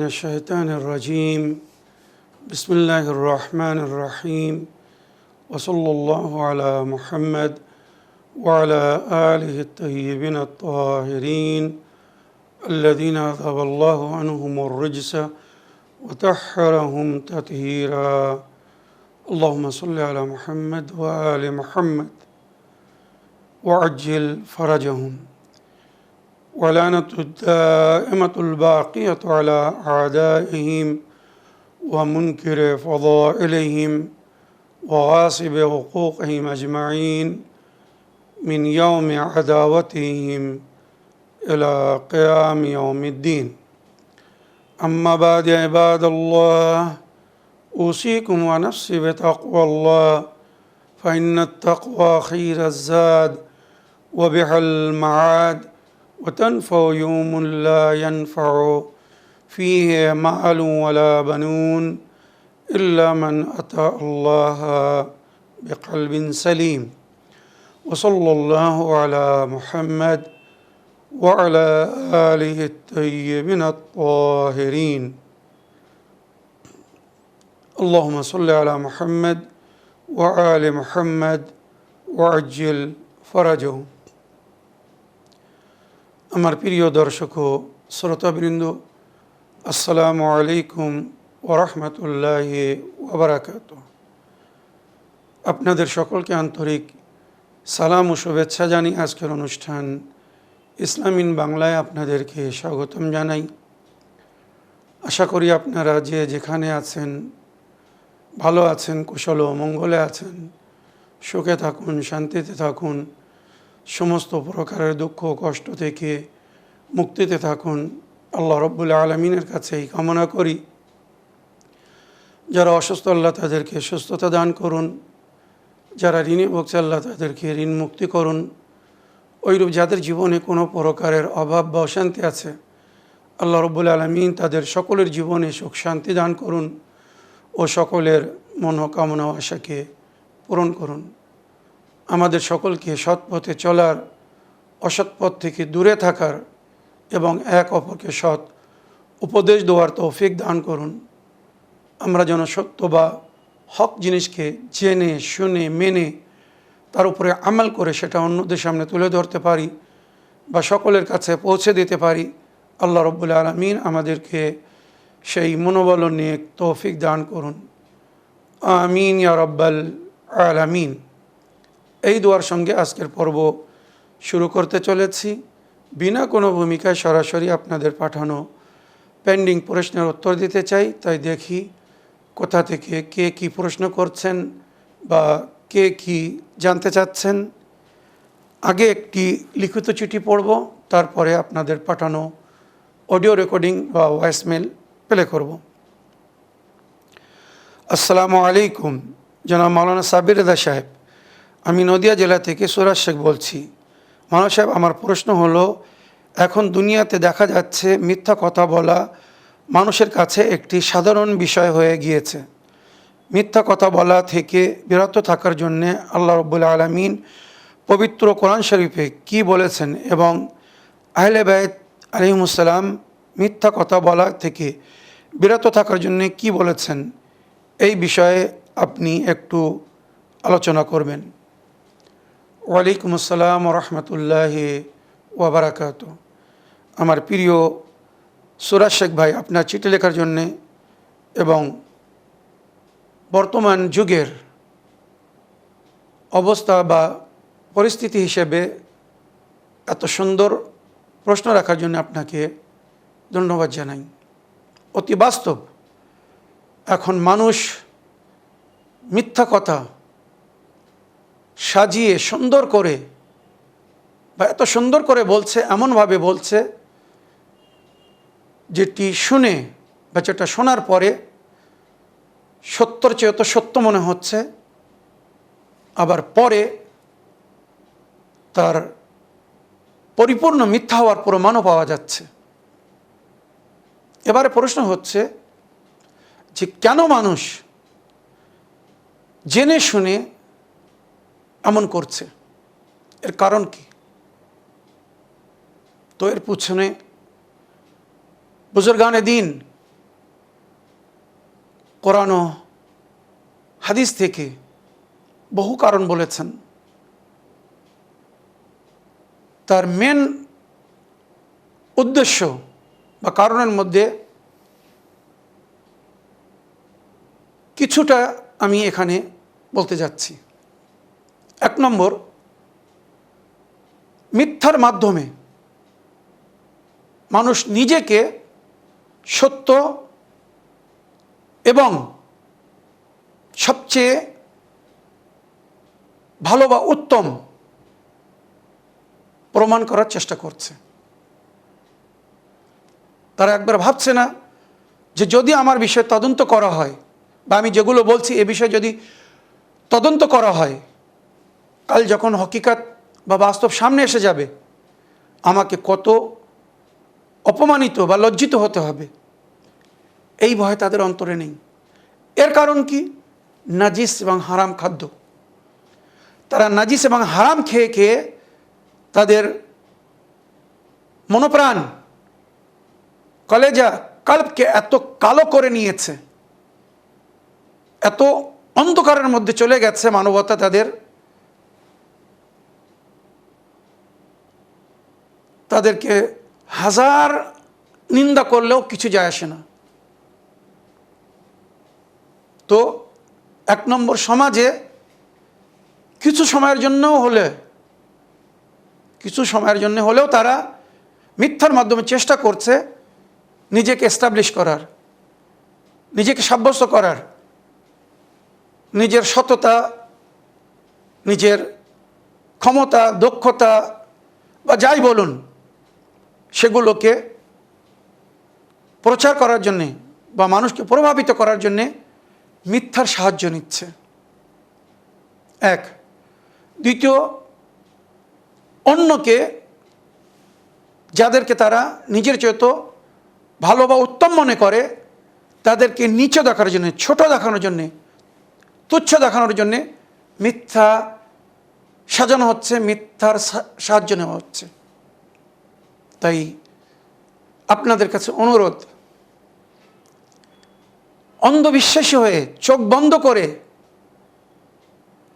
الشيطان الرجيم بسم الله الرحمن الرحيم وصلى الله على محمد وعلى آله الطيبين الطاهرين الذين أذهب الله عنهم الرجس وطهرهم تطهيرا اللهم صل على محمد وآل محمد وعجل فرجهم ولعنة الدائمة الباقية على أعدائهم ومنكر فضائلهم وغاصب حقوقهم أجمعين من يوم عداوتهم إلى قيام يوم الدين أما بعد عباد الله أوصيكم ونفسي بتقوى الله فإن التقوى خير الزاد وبها المعاد وتنفع يوم لا ينفع فيه مال ولا بنون إلا من أتى الله بقلب سليم وصلى الله على محمد وعلى آله الطيبين الطاهرين اللهم صل على محمد وآل محمد وعجل فرجهم আমার প্রিয় দর্শক ও শ্রোতাবৃন্দ আসসালামু আলাইকুম ওয়া রাহমাতুল্লাহি ওয়া বারাকাতুহু। আপনাদের সকলকে আন্তরিক সালাম ও শুভেচ্ছা জানিয়ে আজকের অনুষ্ঠান ইসলাম ইন বাংলায় আপনাদেরকে স্বাগতম জানাই। আশা করি আপনারা যে যেখানে আছেন ভালো আছেন, কুশল ও মঙ্গলে আছেন, সুখে থাকুন, শান্তিতে থাকুন, সমস্ত প্রকারের দুঃখ কষ্ট থেকে মুক্তিতে থাকুন। আল্লাহ রব্বুল আলমিনের কাছে এই কামনা করি। যারা অসুস্থ আল্লাহ তাদেরকে সুস্থতা দান করুন, যারা ঋণে ভুগছে আল্লাহ তাদেরকে ঋণ মুক্তি করুন। ওইরূপ যাদের জীবনে কোনো প্রকারের অভাব বা অশান্তি আছে আল্লাহ রব্বুল আলমিন তাদের সকলের জীবনে সুখ শান্তি দান করুন ও সকলের মনোকামনা আশাকে পূরণ করুন। আমাদের সকলকে সৎ পথে চলার, অসৎ পথ থেকে দূরে থাকার এবং এক অপরকে সৎ উপদেশ দেওয়ার তৌফিক দান করুন। আমরা যেন সত্য বা হক জিনিসকে জেনে শুনে মেনে তার উপরে আমল করে সেটা অন্যদের সামনে তুলে ধরতে পারি বা সকলের কাছে পৌঁছে দিতে পারি। আল্লাহ রব্বুল আলামিন আমাদেরকে সেই মনোবল নিয়ে তৌফিক দান করুন। আমিন ইয়া রাব্বাল আলামিন। এই দোয়ার সঙ্গে আজকের পর্ব শুরু করতে চলেছি। বিনা কোনো ভূমিকায় সরাসরি আপনাদের পাঠানো পেন্ডিং প্রশ্নের উত্তর দিতে চাই। তাই দেখি কোথা থেকে কে কী প্রশ্ন করছেন বা কে কী জানতে চাচ্ছেন। আগে একটি লিখিত চিঠি পড়ব, তারপরে আপনাদের পাঠানো অডিও রেকর্ডিং বা ভয়েসমেল প্লে করব। আসসালামু আলাইকুম, জনাব মাওলানা সাবির রেজা সাহেব। আমি নদিয়া জেলা থেকে সুরাজ শেখ বলছি। মাওলানা সাহেব, আমার প্রশ্ন হলো, এখন দুনিয়াতে দেখা যাচ্ছে মিথ্যা কথা বলা মানুষের কাছে একটি সাধারণ বিষয় হয়ে গিয়েছে। মিথ্যা কথা বলা থেকে বিরত থাকার জন্যে আল্লাহ রব্বুল আলামিন পবিত্র কোরআন শরীফে কি বলেছেন এবং আহলে বাইত আলাইহিমুসসালাম মিথ্যা কথা বলা থেকে বিরত থাকার জন্যে কি বলেছেন, এই বিষয়ে আপনি একটু আলোচনা করবেন। ওয়ালাইকুম আসসালাম ওয়া রাহমাতুল্লাহি ওয়া বারাকাতুহু। আমার প্রিয় সুরাজ শেখ ভাই, আপনার চিঠি লেখার জন্যে এবং বর্তমান যুগের অবস্থা বা পরিস্থিতি হিসেবে এত সুন্দর প্রশ্ন রাখার জন্য আপনাকে ধন্যবাদ জানাই। অতি বাস্তব, এখন মানুষ মিথ্যা কথা সাজিয়ে সুন্দর করে বা এত সুন্দর করে বলছে, এমনভাবে বলছে যেটি শুনে বা যেটা শোনার পরে সত্যর চেয়ে তো সত্য মনে হচ্ছে, আবার পরে তার পরিপূর্ণ মিথ্যা হওয়ার প্রমাণও পাওয়া যাচ্ছে। এবারে প্রশ্ন হচ্ছে যে কেন মানুষ জেনে শুনে এমন করছে, এর কারণ কি? তো এর পিছনে বুজুর্গানে দিন কোরআন ও হাদিস থেকে বহু কারণ বলেছেন। তার মেন উদ্দেশ্য বা কারণের মধ্যে কিছুটা আমি এখানে বলতে যাচ্ছি। 1 নম্বর, মিথ্যার মাধ্যমে মানুষ নিজেকে সত্য এবং সবচেয়ে ভালো বা উত্তম প্রমাণ করার চেষ্টা করছে। তারা একবার ভাবছে না যে যদি আমার বিষয়ে তদন্ত করা হয় বা আমি যেগুলো বলছি এ বিষয়ে যদি তদন্ত করা হয়, কাল যখন হকিকত বা বাস্তব সামনে এসে যাবে আমাকে কত অপমানিত বা লজ্জিত হতে হবে, এই ভয় তাদের অন্তরে নেই। এর কারণ কি? নাজিস এবং হারাম খাদ্য। তারা নাজিস এবং হারাম খেয়ে খেয়ে তাদের মনোপ্রাণ, কলেজা, কলবকে এত কালো করে নিয়েছে, এত অন্ধকারের মধ্যে চলে গেছে মানবতা তাদেরকে হাজার নিন্দা করলেও কিছু যায় আসে না। তো 1 নম্বর, সমাজে কিছু সময়ের জন্য হলেও তারা মিথ্যার মাধ্যমে চেষ্টা করছে নিজেকে এস্টাবলিশ করার, নিজেকে সাব্যস্ত করার, নিজের সততা, নিজের ক্ষমতা, দক্ষতা বা যাই বলুন সেগুলোকে প্রচার করার জন্যে বা মানুষকে প্রভাবিত করার জন্যে মিথ্যার সাহায্য নিচ্ছে। 1। দ্বিতীয়, অন্যকে, যাদেরকে তারা নিজের চেয়ে ভালো বা উত্তম মনে করে, তাদেরকে নিচে দেখানোর জন্যে, ছোট দেখানোর জন্যে, তুচ্ছ দেখানোর জন্যে মিথ্যা সাজানো হচ্ছে, মিথ্যার সাহায্য নেওয়া হচ্ছে। তাই আপনাদের কাছে অনুরোধ, অন্ধবিশ্বাসী হয়ে চোখ বন্ধ করে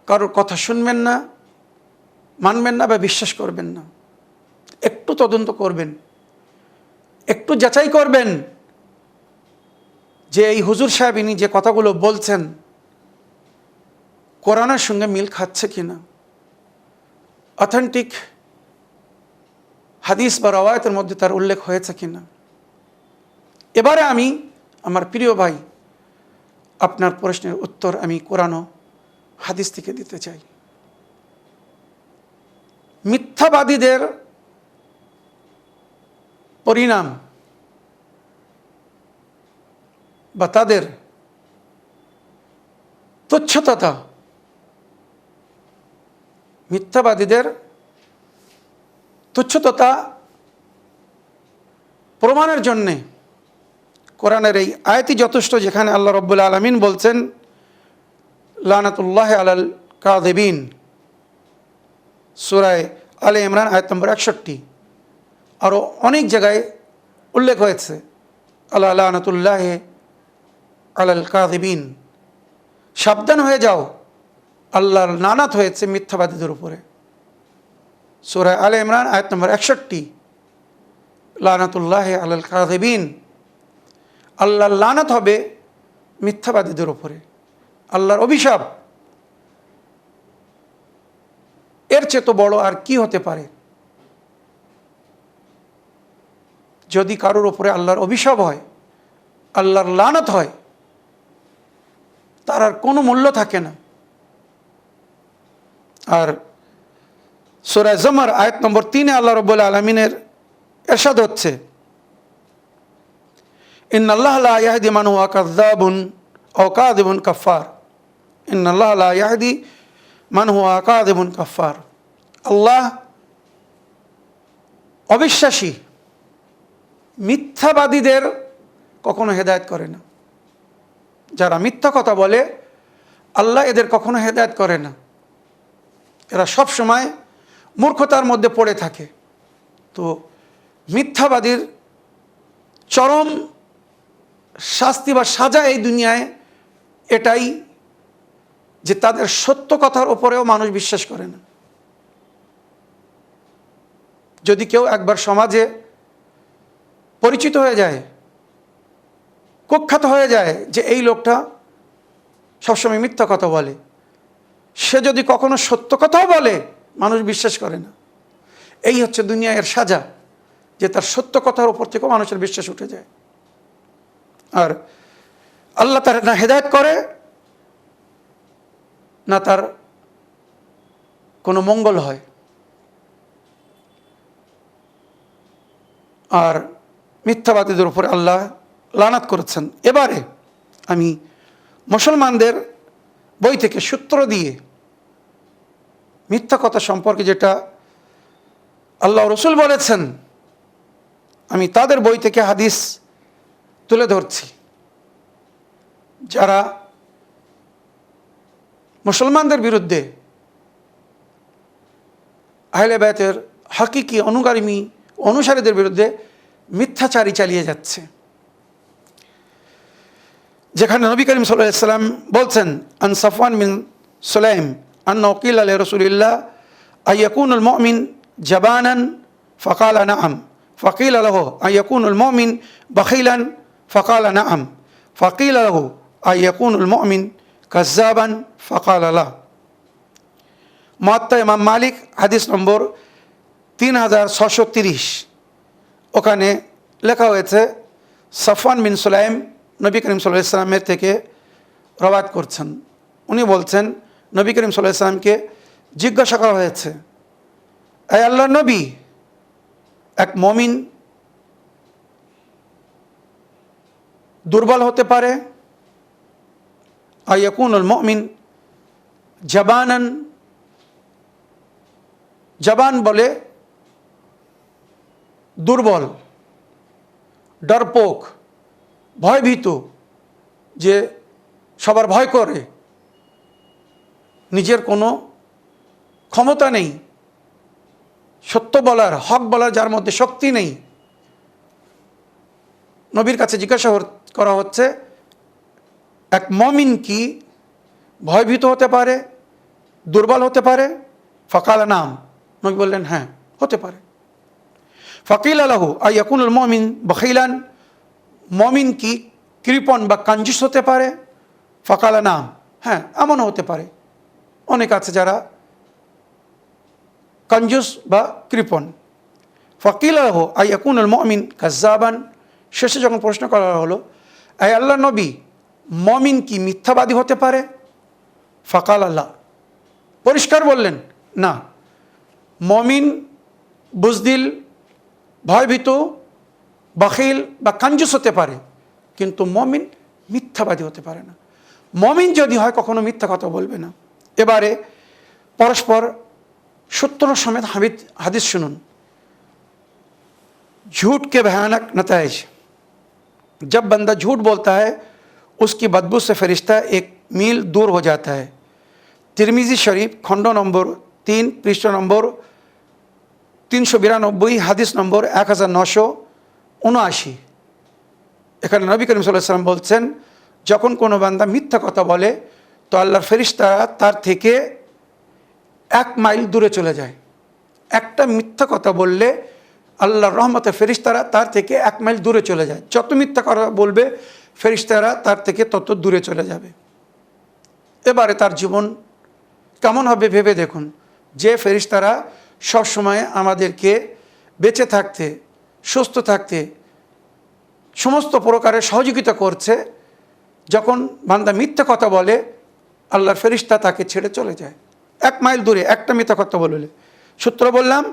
কারোর কথা শুনবেন না, মানবেন না বা বিশ্বাস করবেন না। একটু তদন্ত করবেন, একটু যাচাই করবেন যে এই হুজুর সাহেব ইনি যে কথাগুলো বলছেন কোরআনের সঙ্গে মিল খাচ্ছে কিনা, অথেন্টিক হাদিস বা রওয়ায়াতের মধ্যে তার উল্লেখ হয়েছে কিনা। এবারে আমি আমার প্রিয় ভাই, আপনার প্রশ্নের উত্তর আমি কোরআন ও হাদিস থেকে দিতে চাই। মিথ্যাবাদীদের পরিণাম বা তাদের তুচ্ছতা, মিথ্যাবাদীদের তুচ্ছতা প্রমাণের জন্যে কোরআনের এই আয়াতই যথেষ্ট, যেখানে আল্লাহ রাব্বুল আলামিন বলছেন লানাতুল্লাহি আলাল কাযিবিন, সূরা আলে ইমরান আয়াত নম্বর 61। আরও অনেক জায়গায় উল্লেখ হয়েছে আলা লানাতুল্লাহি আলাল কাযিবিন, সাবধান হয়ে যাও, আল্লাহর লানাত হয়েছে মিথ্যাবাদীদের উপরে। সূরা আলে ইমরান আয়াত নম্বর 61, লানাতুল্লাহি আলাল কাযিবিন, আল্লাহর লানাত হবে মিথ্যাবাদীদের উপরে, আল্লাহর অভিশাপ। এর চেয়ে তো বড় আর কি হতে পারে? যদি কারোর উপরে আল্লাহর অভিশাপ হয়, আল্লাহর লানত হয়, তার আর কোনো মূল্য থাকে না। আর সূরা জুমার আয়াত নম্বর 3 আল্লাহ রাব্বুল আলামিনের ইরশাদ হচ্ছে ইন্নাল্লাহা লা ইয়াহদি মান হুয়া কাযযাবুন আও কাযিবুন কাফফার, ইন্নাল্লাহা লা ইয়াহদি মান হুয়া কাযিবুন কাফফার। আল্লাহ অবিশ্বাসী, মিথ্যাবাদীদের কখনো হেদায়েত করে না। যারা মিথ্যা কথা বলে আল্লাহ এদের কখনো হেদায়েত করে না। এরা সব সময় মূর্খতার মধ্যে পড়ে থাকে। তো মিথ্যাবাদীর চরম শাস্তি বা সাজা এই দুনিয়ায় এটাই যে তাদের সত্য কথার উপরেও মানুষ বিশ্বাস করে না। যদি কেউ একবার সমাজে পরিচিত হয়ে যায়, কুখ্যাত হয়ে যায় যে এই লোকটা সবসময় মিথ্যা কথা বলে, সে যদি কখনো সত্য কথাও বলে মানুষ বিশ্বাস করে না। এই হচ্ছে দুনিয়ার সাজা, যে তার সত্য কথার উপর থেকেও মানুষের বিশ্বাস উঠে যায়। আর আল্লাহ তার না হেদায়েত করে, না তার কোনো মঙ্গল হয়। আর মিথ্যাবাদীদের উপরে আল্লাহ লানাত করেছেন। এবারে আমি মুসলমানদের বই থেকে সূত্র দিয়ে মিথ্যা কথা সম্পর্কে যেটা আল্লাহ রসুল বলেছেন, আমি তাদের বই থেকে হাদিস তুলে ধরছি। যারা মুসলমানদের বিরুদ্ধে, আহলে বায়তের হাকিকি অনুসারীদের বিরুদ্ধে মিথ্যাচারী চালিয়ে যাচ্ছে, যেখানে নবী করিম সাল্লাল্লাহু আলাইহি ওয়াসাল্লাম বলছেন, আন সাফওয়ান বিন সুলাইম আন্নাহু ক্বিলা লিরাসূলিল্লাহ আয়াকুনুল মুমিন জাবানান ফাকালা নাআম ফাকিলা লাহু আয়াকুনুল মুমিন বাখিলান ফাকালা নাআম ফাকিলা লাহু আয়াকুনুল মুমিন কাজ্জাবান ফাকালা লা। মুয়াত্তা ইমাম মালিক হাদিস নম্বর 3630, ওখানে লেখা হয়েছে সাফওয়ান বিন সুলাইম নবী করিম সাল্লাল্লাহু আলাইহি ওয়াসাল্লামের থেকে রওয়ায়াত করছেন। উনি বলছেন, নবী করিম সাল্লাল্লাহু আলাইহি ওয়াসাল্লামকে জিজ্ঞাসা করা হয়েছে, এই আল্লাহর নবী, এক মুমিন দুর্বল হতে পারে? আয়াকুনুল মুমিন জাবানান, জবান বলে দুর্বল, ডরপোক, ভয়ভীত, যে সবার ভয় করে, নিজের কোনো ক্ষমতা নেই, সত্য বলার, হক বলার যার মধ্যে শক্তি নেই। নবীর কাছে জিজ্ঞাসা করা হচ্ছে, এক মুমিন কি ভয়ভীত হতে পারে, দুর্বল হতে পারে? ফাকালা নাম, নবী বললেন হ্যাঁ, হতে পারে। ফাকিলা লাহু আয়াকুনুল মুমিন বখিলান, মুমিন কি কৃপণ বা কঞ্জুস হতে পারে? ফাকালা নাম, হ্যাঁ, এমনও হতে পারে। অনেক আছে যারা কঞ্জুস বা কৃপণ। ফাকিলা লাহু আয়াকুনুল মুমিন কাজ্জাবান, শেষে যখন প্রশ্ন করা হলো, এই আল্লাহ নবী, মুমিন কি মিথ্যাবাদী হতে পারে? ফাকালা লা, পরিষ্কার বললেন না। মুমিন বুজদিল, ভয়ভীত, বখিল বা কঞ্জুস হতে পারে, কিন্তু মুমিন মিথ্যাবাদী হতে পারে না। মুমিন যদি হয় কখনো মিথ্যা কথা বলবে না। এবারে পরস্পর সূত্র সমেত হাদিস শুনুন। झूठ के भयानक नताइज, जब बंदा झूठ बोलता है उसकी बदबू से फरिश्ता 1 मील दूर हो जाता है। तिरमिजी शरीफ खंड नंबर 3 पृष्ठ नंबर 392, হাদিস নম্বর 1979। এখানে নবী করিম সাল্লাল্লাহু আলাইহি ওয়াসাল্লাম বলছেন, যখন কোনো বান্দা মিথ্যা কথা বলে তো আল্লাহর ফেরেশতারা তার থেকে 1 মাইল দূরে চলে যায়। একটা মিথ্যা কথা বললে আল্লাহর রহমতের ফেরেশতারা তার থেকে 1 মাইল দূরে চলে যায়। যত মিথ্যা কথা বলবে ফেরেশতারা তার থেকে তত দূরে চলে যাবে। এবারে তার জীবন কেমন হবে ভেবে দেখুন, যে ফেরেশতারা সবসময় আমাদেরকে বেঁচে থাকতে, সুস্থ থাকতে সমস্ত প্রকারের সহযোগিতা করছে, যখন বান্দা মিথ্যা কথা বলে আল্লাহর ফেরেশতা তাকে ছেড়ে চলে যায় 1 মাইল দূরে একটা মিথ্যা কথা বললে। সূত্র বললাম,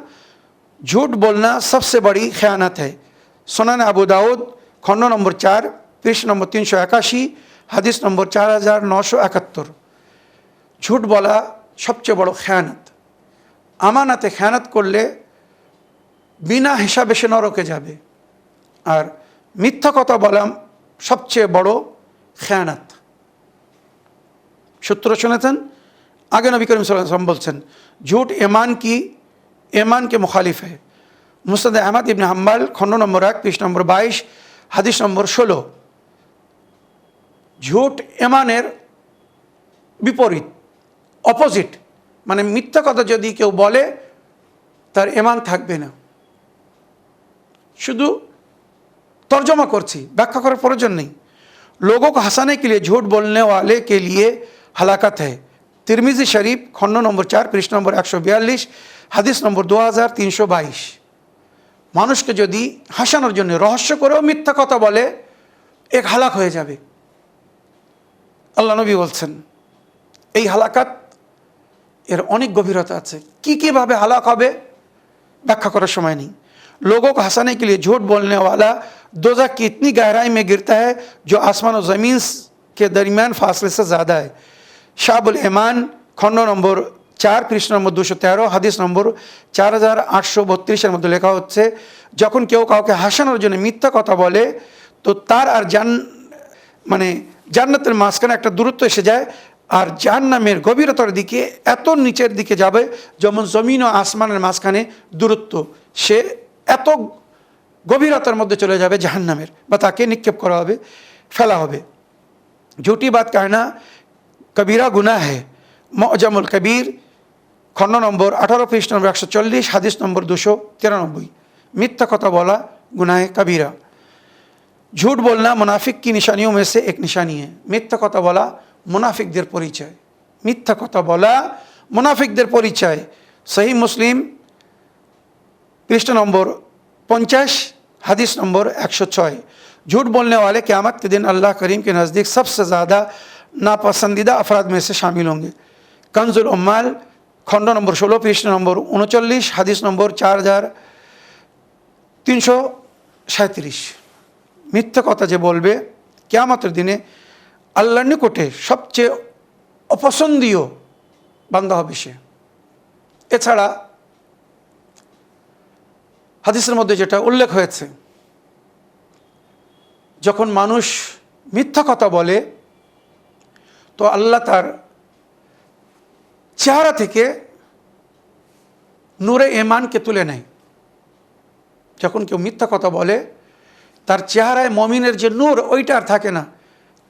झूठ बोलना सबसे बड़ी खयानत है। सुनान अबू दाऊद खंड नंबर 4 पृष्ठ नंबर 381, হাদিস নম্বর 4971। झूठ বলা সবচেয়ে বড় খেয়ানত। আমানাতে খেয়ানত করলে বিনা হিসাবে সে নরকে যাবে। আর মিথ্যা কথা বলা সবচেয়ে বড় খেয়ানত। সূত্র শুনেছেন, आगे नबी करीम सल्लल्लाहु अलैहि वसल्लम बोलছেন, झूठ ईमान के मुखालिफ है। मुस्नद अहमद इब्न हम्बल खंड नंबर 1 पृष्ठ नंबर 22, হাদিস নম্বর 16। झूठ ईमानेर বিপরীত, অপোজিট। মানে মিথ্যা কথা যদি কেউ বলে তার ঈমান থাকবে না। শুধু তর্জমা করছি, ব্যাখ্যা করার প্রয়োজন নেই। लोगों को हंसाने के लिए झूठ बोलने वाले के लिए हलाकत है। तिरमिजी शरीफ खंड नंबर 4 पृष्ठ नंबर 142 হাদিস নম্বর 2322। মানুষকে যদি হাসানোর জন্য রহস্য করেও মিথ্যা কথা বলে এক হালাক হয়ে যাবে। আল্লাহ নবী বলছেন এই হালাকাত এর অনেক গভীরতা আছে। কীভাবে হালাক হবে ব্যাখ্যা করার সময় নেই। लोगों को हंसाने के लिए झूठ बोलने वाला दोज़ख की इतनी गहराई में गिरता है जो आसमान और ज़मीन के दरमियान फासले से ज़्यादा है। शाबुल ईमान खंड नंबर 4 पृष्ठ नंबर 213 হাদিস নম্বর 4832 মধ্যে লেখা হচ্ছে, যখন কেউ কাউকে হাসানোর জন্য মিথ্যা কথা বলে তো তার আর জান্নাতের মাঝখানে একটা দূরত্ব এসে যায়, আর জাহান্নামের গভীরতার দিকে এত নিচের দিকে যাবে যেমন জমিন ও আসমানের মাঝখানে দূরত্ব। সে এত গভীরতার মধ্যে চলে যাবে জাহান্নামের, বা তাকে নিক্ষেপ করা হবে, ফেলা হবে। झूठी बात कहना कबीरा गुनाह है। मुअज्जमुल कबीर खंड नंबर 18 पृष्ठ नंबर 140 হাদিস নম্বর 293। मिथ्या कथा बोला गुनाह कबीरा। झूठ बोलना मुनाफिक की निशानियों में से एक निशानी है। मिथ्या कथा बोला मुनाफिकদের পরিচয়। মিথ্যা কথা বলা মুনাফিকদের পরিচয়। सही मुस्लिम पृष्ठ नंबर 50 हदीस नंबर 106। झूठ बोलने वाले क़यामत के दिन अल्लाह करीम के नज़दीक सबसे ज़्यादा नापसंदीदा अफराद में से शामिल होंगे। कंजुल उम्माल खंड नंबर 16 पृष्ठ नंबर 39 हदीस नंबर 4337। মিথ্যা কথা যে বলবে কিয়ামতের দিনে আল্লাহর নিকটে সবচেয়ে অপছন্দীয় বান্দা হবে সে। এছাড়া হাদিসের মধ্যে যেটা উল্লেখ হয়েছে, যখন মানুষ মিথ্যা কথা বলে তো আল্লাহ তার চেহারা থেকে নূরে ঈমানকে তুলে নেয়। যখন কেউ মিথ্যা কথা বলে তার চেহারায় মমিনের যে নূর ওইটা আর থাকে না,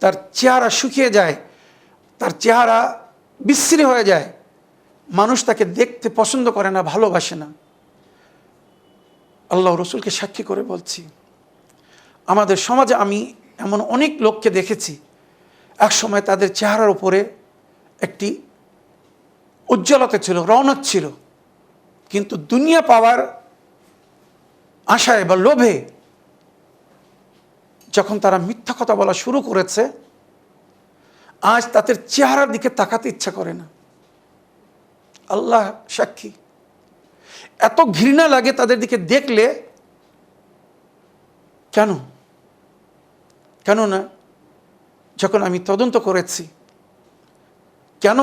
তার চেহারা শুকিয়ে যায়, তার চেহারা বিশ্রী হয়ে যায়, মানুষ তাকে দেখতে পছন্দ করে না, ভালোবাসে না। আল্লাহ রসুলকে সাক্ষী করে বলছি, আমাদের সমাজে আমি এমন অনেক লোককে দেখেছি এক সময় তাদের চেহারার উপরে একটি উজ্জ্বলতা ছিল, রৌনক ছিল, কিন্তু দুনিয়া পাওয়ার আশায় বা লোভে যখন তারা মিথ্যা কথা বলা শুরু করেছে, আজ তাদের চেহারার দিকে তাকাতে ইচ্ছা করে না। আল্লাহ সাক্ষী, এত ঘৃণা লাগে তাদের দিকে দেখলে। কেননা যখন আমি তদন্ত করেছি কেন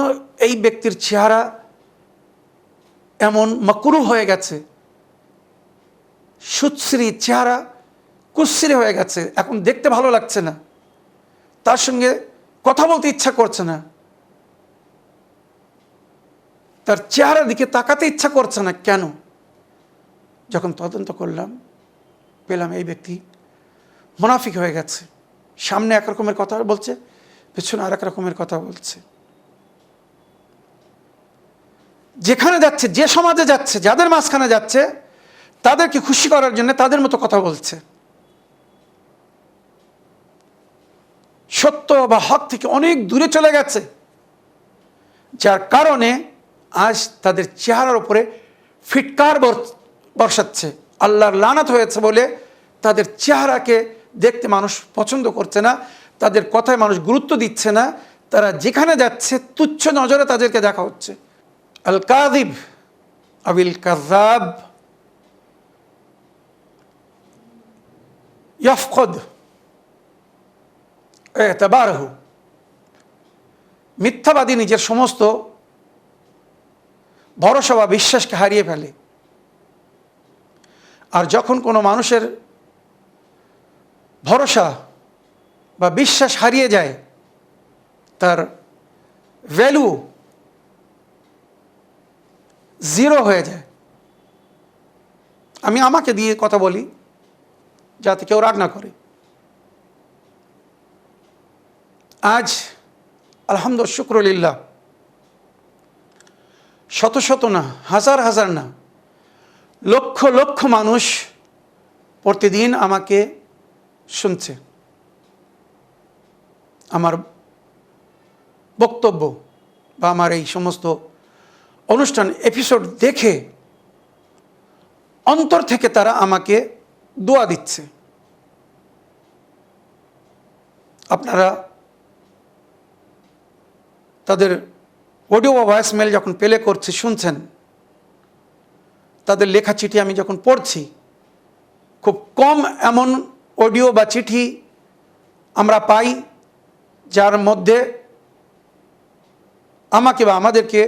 এই ব্যক্তির চেহারা এমন মাকরুহ হয়ে গেছে, সুশ্রী চেহারা কুশ্রী হয়ে গেছে, এখন দেখতে ভালো লাগছে না, তার সঙ্গে কথা বলতে ইচ্ছা করছে না, তার চেহারার দিকে তাকাতে ইচ্ছা করছে না, কেন? যখন তদন্ত করলাম পেলাম এই ব্যক্তি মুনাফিক হয়ে গেছে। সামনে এক রকমের কথা বলছে, পেছনে আর এক রকমের কথা বলছে। যেখানে যাচ্ছে, যে সমাজে যাচ্ছে, যাদের মাঝখানে যাচ্ছে, তাদেরকে খুশি করার জন্য তাদের মতো কথা বলছে। সত্য বা হক থেকে অনেক দূরে চলে গেছে, যার কারণে আজ তাদের চেহারার উপরে ফিটকার বর্ষাচ্ছে। আল্লাহর লানাত হয়েছে বলে তাদের চেহারাকে দেখতে মানুষ পছন্দ করছে না, তাদের কথায় মানুষ গুরুত্ব দিচ্ছে না, তারা যেখানে যাচ্ছে তুচ্ছ নজরে তাদেরকে দেখা হচ্ছে। আল কাযিব আবিল কাযাব ইয়াফকদ ইতিবারহু। মিথ্যাবাদী নিজের সমস্ত ভরসা বা বিশ্বাসকে হারিয়ে ফেলে। আর যখন কোনো মানুষের ভরসা বা বিশ্বাস হারিয়ে যায়, তার ভ্যালু জিরো হয়ে যায়। আমি আমাকে দিয়ে কথা বলি যাতে কেউ রাগ না করে। আজ আলহামদুলিল্লাহ শুকরুলিল্লাহ শত শত না, হাজার হাজার না, লক্ষ লক্ষ মানুষ প্রতিদিন আমাকে শুনছে। আমার বক্তব্য বা আমার এই সমস্ত অনুষ্ঠান এপিসোড দেখে অন্তর থেকে তারা আমাকে দোয়া দিচ্ছে। আপনারা তাদের অডিও বা ভয়েস মেল যখন প্লে করছি, শুনছেন, তাদের লেখা চিঠি আমি যখন পড়ছি, খুব কম এমন অডিও বা চিঠি আমরা পাই যার মধ্যে আমাকে বা আমাদেরকে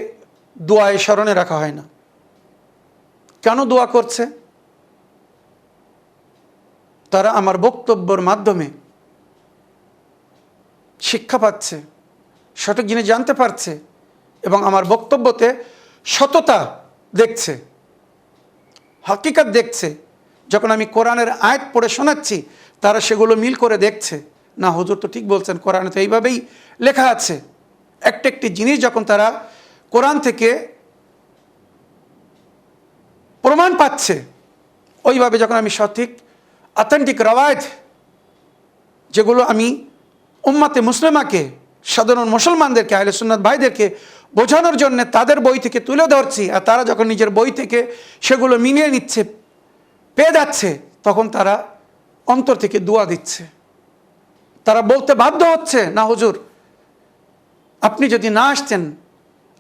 দোয়ায় স্মরণে রাখা হয় না। কেন দোয়া করছে? তারা আমার বক্তব্যের মাধ্যমে শিক্ষা পাচ্ছে, সঠিক জিনিস জানতে পারছে এবং আমার বক্তব্যতে সততা দেখছে, হাকিকাত দেখছে। যখন আমি কোরআনের আয়াত পড়ে শোনাচ্ছি, তারা সেগুলো মিল করে দেখছে, না হুজুর তো ঠিক বলছেন, কোরআনে তো এইভাবেই লেখা আছে। একটা একটি জিনিস যখন তারা কোরআন থেকে প্রমাণ পাচ্ছে, ওইভাবে যখন আমি সঠিক অথেন্টিক রওয়ায়েত, যেগুলো আমি উম্মাতে মুসলিমাকে, সাধারণ মুসলমানদেরকে, আহলে সুন্নাত ভাইদেরকে বোঝানোর জন্য তাদের বই থেকে তুলে ধরছি, আর তারা যখন নিজের বই থেকে সেগুলো মিলিয়ে নিচ্ছে, পেয়ে যাচ্ছে, তখন তারা অন্তর থেকে দোয়া দিচ্ছে। তারা বলতে বাধ্য হচ্ছে, না হুজুর, আপনি যদি না আসতেন,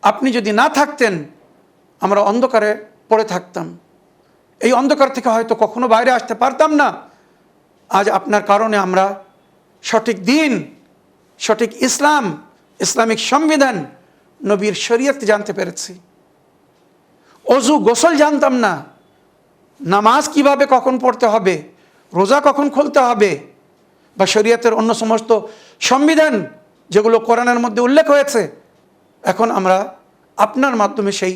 আপনি যদি না থাকতেন, আমরা অন্ধকারে পড়ে থাকতাম, এই অন্ধকার থেকে হয়তো কখনো বাইরে আসতে পারতাম না। আজ আপনার কারণে আমরা সঠিক দিন, সঠিক ইসলাম, ইসলামিক সংবিধান, নবীর শরীয়ত জানতে পেরেছি। অজু গোসল জানতাম না, নামাজ কিভাবে কখন পড়তে হবে, রোজা কখন খুলতে হবে, বা শরীয়তের অন্য সমস্ত সংবিধান যেগুলো কোরআনের মধ্যে উল্লেখ হয়েছে, এখন আমরা আপনার মাধ্যমে সেই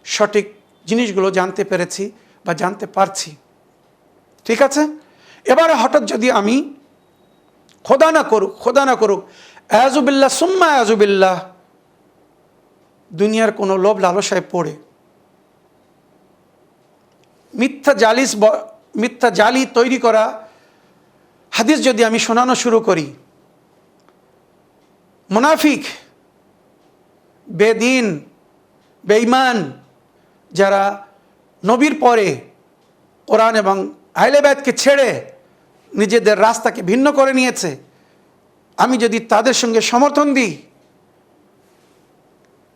সঠিক জিনিসগুলো জানতে পেরেছি বা জানতে পারছি। ঠিক আছে? এবারে হঠাৎ যদি আমি খোদা না করুক আয়াজুবিল্লাহ সুম্মা আয়াজুবিল্লাহ দুনিয়ার কোনো লোভ লালসায় পড়ে মিথ্যা জালি তৈরি করা হাদিস যদি আমি শোনানো শুরু করি, মুনাফিক, বেদিন, বেঈমান যারা নবীর পরে কোরআন এবং আহলে বাইতকে ছেড়ে নিজেদের রাস্তাকে ভিন্ন করে নিয়েছে, আমি যদি তাদের সঙ্গে সমর্থন দিই,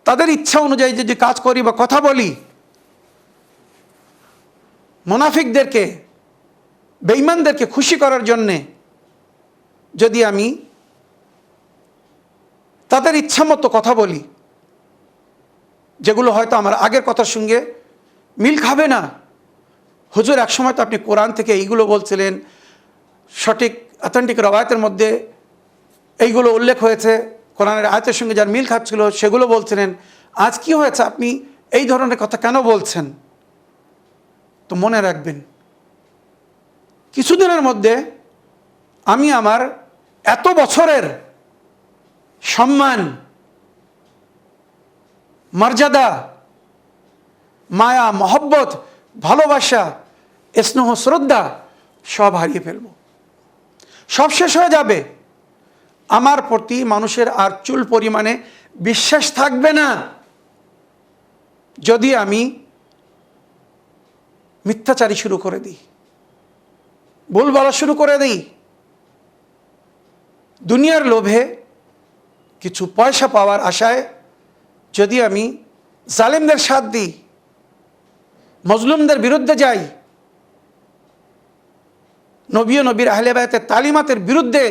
তাদের ইচ্ছা অনুযায়ী যদি কাজ করি বা কথা বলি, মুনাফিকদেরকে, বেঈমানদেরকে খুশি করার জন্যে যদি আমি তাদের ইচ্ছা মতো কথা বলি, যেগুলো হয়তো আমার আগের কথার সঙ্গে মিল খাবে না। হুজুর একসময় তো আপনি কোরআন থেকে এইগুলো বলছিলেন, সঠিক অথেন্টিক রওয়ায়াতের মধ্যে এইগুলো উল্লেখ হয়েছে, কোরআনের আয়াতের সঙ্গে যার মিল খাচ্ছিল সেগুলো বলছিলেন, আজ কি হয়েছে, আপনি এই ধরনের কথা কেন বলছেন? তো মনে রাখবেন, কিছুদিনের মধ্যে আমি আমার এত বছরের সম্মান, মর্যাদা, মায়া, মহব্বত, ভালোবাসা, স্নেহ, শ্রদ্ধা সব হারিয়ে ফেলব, সব শেষ হয়ে যাবে। আমার প্রতি মানুষের আর চুল পরিমাণে বিশ্বাস থাকবে না যদি আমি মিথ্যাচারী শুরু করে দিই, ভুল বলা শুরু করে দিই, দুনিয়ার লোভে, কিছু পয়সা পাওয়ার আশায় যদি আমি জালেমদের সাথ দিই, মজলুমদের বিরুদ্ধে যাই, নবী ও নবীর আহলে বায়তের তালিমাতের বিরুদ্ধে,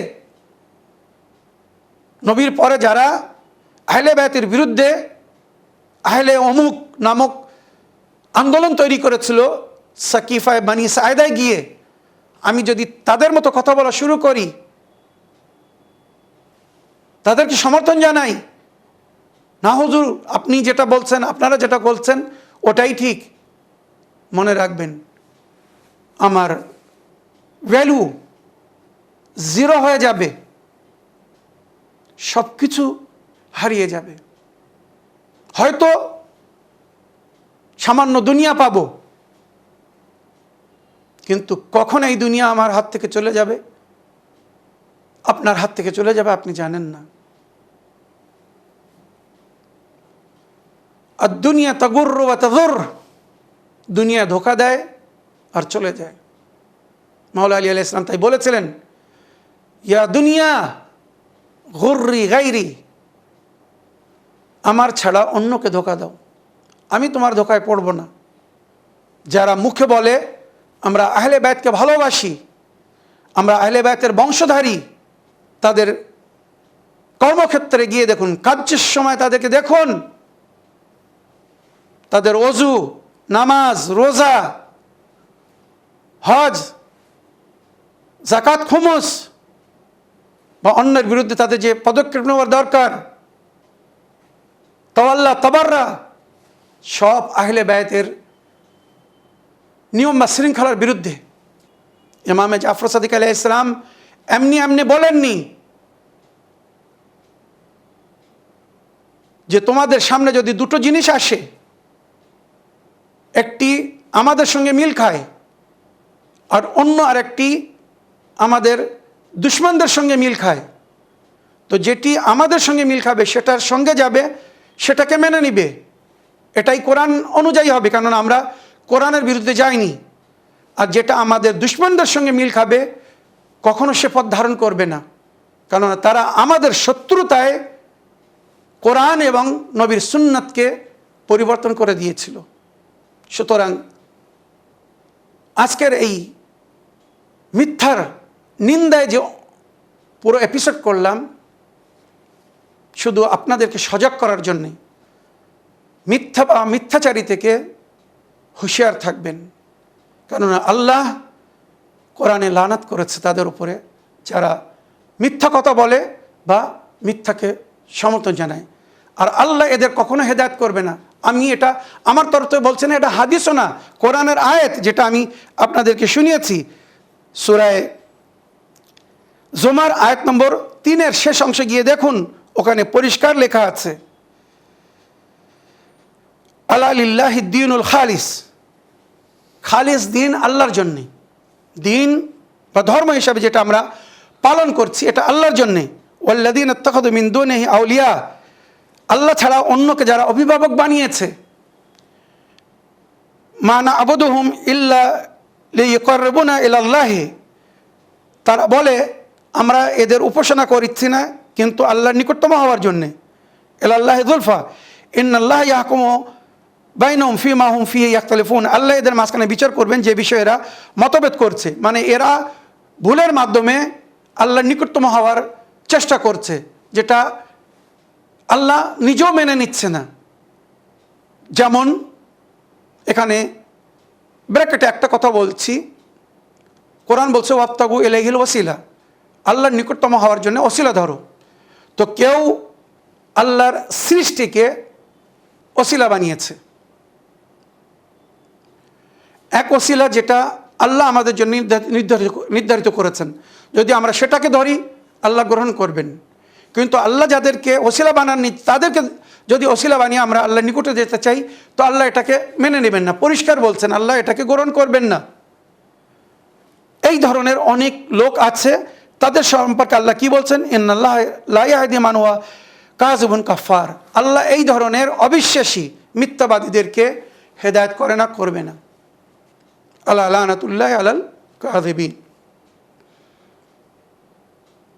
নবীর পরে যারা আহলে বায়তের বিরুদ্ধে আহলে অমুক নামক আন্দোলন তৈরি করেছিল সাকিফায় বানি সায়দায় গিয়ে, আমি যদি তাদের মতো কথা বলা শুরু করি, তাদেরকে সমর্থন জানাই, না হুজুর আপনি যেটা বলছেন, আপনারা যেটা বলছেন ওটাই ঠিক, মনে রাখবেন আমার ভ্যালু জিরো হয়ে যাবে, সব কিছু হারিয়ে যাবে। হয়তো সামান্য দুনিয়া পাব, কিন্তু কখন এই দুনিয়া আমার হাত থেকে চলে যাবে, আপনার হাত থেকে চলে যাবে, আপনি জানেন না। আর দুনিয়া তাগুররু ওয়া তাযুর, দুনিয়া ধোকা দেয় আর চলে যায়। মাওলা আলী আলাইহিস সালাম তাই বলেছিলেন, ইয়া দুনিয়া গুররি গাইরি, আমার ছাড়া অন্যকে ধোকা দাও, আমি তোমার ধোকায় পড়ব না। যারা মুখে বলে আমরা আহলে বায়তকে ভালোবাসি, আমরা আহলে বায়তের বংশধারী, তাদের কর্মক্ষেত্রে গিয়ে দেখুন, কাজের সময় তাদেরকে দেখুন, তাদের ওযু, নামাজ, রোজা, হজ, যাকাত, খুমুস বা অন্যের বিরুদ্ধে তাদের যে পদক্ষেপ নেওয়ার দরকার, তাওয়াল্লা, তাবাররা, সব আহলে বায়তের নিয়ম বা শৃঙ্খলার বিরুদ্ধে। ইমামে জাফর সাদিক আলাইহিস সালাম এমনি বলেননি যে তোমাদের সামনে যদি দুটো জিনিস আসে, একটি আমাদের সঙ্গে মিল খায় আর অন্য আরেকটি আমাদের দুশমনদের সঙ্গে মিল খায়, তো যেটি আমাদের সঙ্গে মিল খাবে সেটার সঙ্গে যাবে, সেটাকে মেনে নিবে, এটাই কোরআন অনুযায়ী হবে, কারণ আমরা কোরআনের বিরুদ্ধে যাইনি। আর যেটা আমাদের দুশমনদের সঙ্গে মিল খাবে, কখনো সে পথ ধারণ করবে না, কারণ তারা আমাদের শত্রুতায় কোরআন এবং নবীর সুন্নাতকে পরিবর্তন করে দিয়েছিল। সুতরাং আজকের এই মিথ্যার নিন্দায় যে পুরো এপিসোড করলাম, শুধু আপনাদেরকে সজাগ করার জন্যে, মিথ্যা বা মিথ্যাচারী থেকে হুঁশিয়ার থাকবেন, কেননা আল্লাহ কোরআনে লানাত করেছে তাদের উপরে যারা মিথ্যা কথা বলে বা মিথ্যাকে সমর্থন জানায়। আর আল্লাহ এদের কখনো হেদায়েত করবে না। আমি এটা আমার তরফ থেকে বলছি না, এটা হাদিসও না, কোরআনের আয়াত, যেটা আমি আপনাদেরকে শুনিয়েছি। সূরা জুমার আয়াত নম্বর 3 শেষ অংশে গিয়ে দেখুন, ওখানে পরিষ্কার লেখা আছে, আলা লিল্লাহি দ্বীনুল খালিস, খালিস দিন আল্লাহর জন্যে, দিন বা ধর্ম হিসাবে যেটা আমরা পালন করছি এটা আল্লাহর জন্যে। ওয়াল্লাযীনা ইত্তাখাযু মিন দুনিহি আউলিয়া, আল্লাহ ছাড়া অন্যকে যারা অভিভাবক বানিয়েছে, মা না'বুদুহুম ইল্লা লিয়ুকাররিবুনা ইলাল্লাহি, তারা বলে আমরা এদের উপাসনা করছি না কিন্তু আল্লাহর নিকটতম হওয়ার জন্যে, ইলাল্লাহি যুলফা ইন্নাল্লাহা ইয়াহকুমু বাইনাহুম ফীমা হুম ফীহি ইখতালিফুন, আল্লাহ এদের মাঝখানে বিচার করবেন যে বিষয়ে এরা মতভেদ করছে। মানে এরা ভুলের মাধ্যমে আল্লাহর নিকটতম হওয়ার চেষ্টা করছে, যেটা আল্লাহ নিজেও মেনে নিচ্ছে না। যেমন এখানে ব্র্যাকেটে একটা কথা বলছি, কোরআন বলছে ওয়াবতাগু ইলাইহিল ওয়াসিলা, আল্লাহর নিকটতম হওয়ার জন্য ওসিলা ধরো। তো কেউ আল্লাহর সৃষ্টিকে ওসিলা বানিয়েছে, এক ওসিলা যেটা আল্লাহ আমাদের জন্য নির্ধারিত করেছেন, যদি আমরা সেটাকে ধরি আল্লাহ গ্রহণ করবেন। কিন্তু আল্লাহ যাদেরকে ওসিলা বানাননি, তাদেরকে যদি ওসিলা বানিয়ে আমরা আল্লাহর নিকটে যেতে চাই, তো আল্লাহ এটাকে মেনে নেবেন না, পরিষ্কার বলছেন আল্লাহ এটাকে গ্রহণ করবেন না। এই ধরনের অনেক লোক আছে, তাদের সম্পর্কে আল্লাহ কি বলছেন, ইন্নাল্লাহ লা ইয়াহদি মান হুয়া কাযিবুন কাফার, আল্লাহ এই ধরনের অবিশ্বাসী মিথ্যাবাদীদেরকে হেদায়েত করে না, করবে না। আলা লানাতুল্লাহি আলাল কাযিবিন।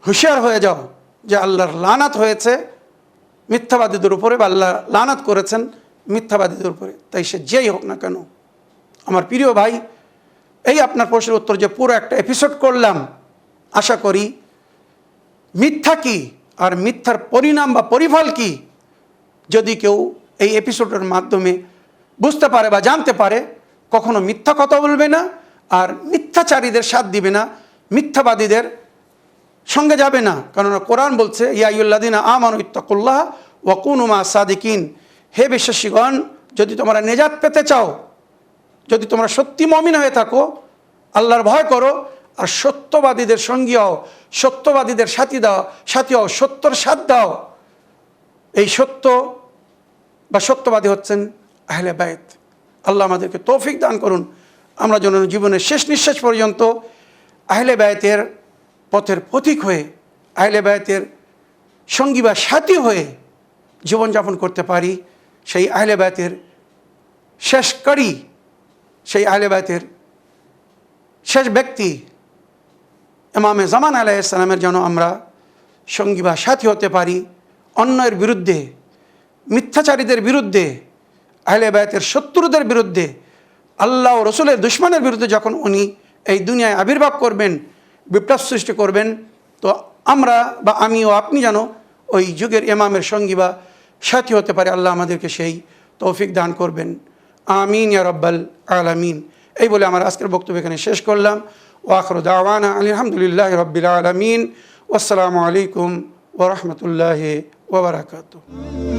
হুঁশিয়ার হয়ে যাও যে আল্লাহর লানাত হয়েছে মিথ্যাবাদীদের উপরে, বা আল্লাহ লানাত করেছেন মিথ্যাবাদীদের উপরে, তাই সে যেই হোক না কেন। আমার প্রিয় ভাই, এই আপনার প্রশ্নের উত্তর যে পুরো একটা এপিসোড করলাম, আশা করি মিথ্যা কি আর মিথ্যার পরিণাম বা পরিফল কি যদি কেউ এই এপিসোডের মাধ্যমে বুঝতে পারে বা জানতে পারে, কখনো মিথ্যা কথা বলবে না, আর মিথ্যাচারীদের সাথ দিবে না, মিথ্যাবাদীদের সঙ্গে যাবে না। কারণ কোরআন বলছে ইয়া আইয়ুহাল্লাযীনা আমানু ইত্তাকুল্লাহ ওয়া কুনু মা সাদিকিন, হে বিশ্বাসীগণ, যদি তোমরা নেজাত পেতে চাও, যদি তোমরা সত্যি মুমিন হয়ে থাকো, আল্লাহর ভয় করো আর সত্যবাদীদের সঙ্গী হও, সত্যবাদীদের সাথী হও, সত্যর সাথ দাও। এই সত্য বা সত্যবাদী হচ্ছেন আহলে বায়ত। আল্লাহ আমাদেরকে তৌফিক দান করুন, আমরা যেন জীবনের শেষ নিঃশ্বাস পর্যন্ত আহলে বায়তের পথের পথিক হয়ে, আহলে বায়তের সঙ্গী বা সাথী হয়ে জীবনযাপন করতে পারি। সেই আহলে বায়তের শেষকারী, সেই আহলে বায়তের শেষ ব্যক্তি ইমামে জামান আলাইহিস সালামের যেন আমরা সঙ্গী বা সাথী হতে পারি। অন্যায়ের বিরুদ্ধে, মিথ্যাচারীদের বিরুদ্ধে, আহলে বায়তের শত্রুদের বিরুদ্ধে, আল্লাহ ও রসুলের দুশমনের বিরুদ্ধে যখন উনি এই দুনিয়ায় আবির্ভাব করবেন, বিপ্লব সৃষ্টি করবেন, তো আমরা বা আমি ও আপনি যেন ওই যুগের ইমামের সঙ্গী বা সাথী হতে পারে। আল্লাহ আমাদেরকে সেই তৌফিক দান করবেন। আমিন ইয়া রাব্বাল আলামিন। এই বলে আমার আজকের বক্তব্য এখানে শেষ করলাম। ওয়া আখিরু দাওয়ানা আলহামদুলিল্লাহি রাব্বিল আলামিন। ওয়াসসালামু আলাইকুম ওয়া রাহমাতুল্লাহি ওয়া বারাকাতুহু।